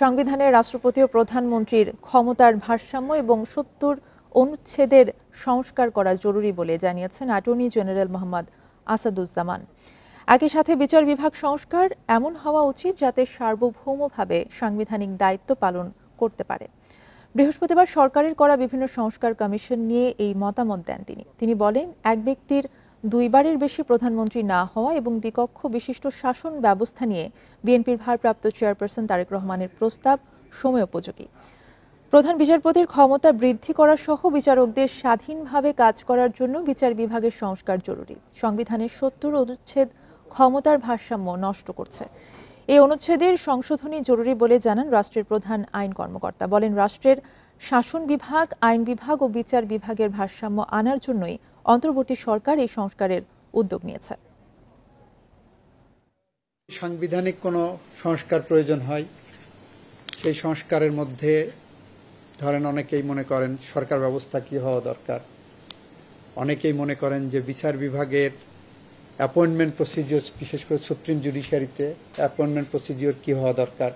সংবিধানে রাষ্ট্রপতি ও প্রধানমন্ত্রীর ক্ষমতার ভারসাম্য এবং ৭০ অনুচ্ছেদের সংস্কার করা জরুরি বলে জানিয়েছেন অ্যাটর্নি জেনারেল মোহাম্মদ আসাদুজ্জামান। একই সাথে বিচার বিভাগ সংস্কার এমন হওয়া উচিত যাতে সার্বভৌমভাবে সাংবিধানিক দায়িত্ব পালন করতে পারে। বৃহস্পতিবার সরকারের করা বিভিন্ন সংস্কার কমিশন নিয়ে এই মতামত দেন তিনি বলেন, এক ব্যক্তির দুইবারের বেশি প্রধানমন্ত্রী না হওয়া এবং দ্বিকক্ষ বিশিষ্ট শাসন ব্যবস্থা নিয়ে বিএনপির ভারপ্রাপ্ত চেয়ারপারসন তারেক রহমানের প্রস্তাব সময়োপযোগী। প্রধান বিচারপতির ক্ষমতা বৃদ্ধি করা সহ বিচারকদের স্বাধীনভাবে কাজ করার জন্য বিচার বিভাগের সংস্কার জরুরি। সংবিধানের ৭০ অনুচ্ছেদ ক্ষমতার ভারসাম্য নষ্ট করছে। এই অনুচ্ছেদের সংশোধনী জরুরি বলে জানান রাষ্ট্রের প্রধান আইন কর্মকর্তা। বলেন, রাষ্ট্রের শাসন বিভাগ, আইন বিভাগ ও বিচার বিভাগের ভারসাম্য আনার জন্যই অন্তর্বর্তী সরকার এই সংস্কারের উদ্যোগ নিয়েছে। সাংবিধানিক কোনো সংস্কার প্রয়োজন হয়, সেই সংস্কারের মধ্যে ধরেন অনেকেই মনে করেন সরকার ব্যবস্থা কি হওয়া দরকার, অনেকেই মনে করেন যে বিচার বিভাগের অ্যাপয়েন্টমেন্ট প্রসিডিওর, বিশেষ করে সুপ্রিম জুডিশিয়ারিতে অ্যাপয়েন্টমেন্ট প্রসিডিওর কি হওয়া দরকার,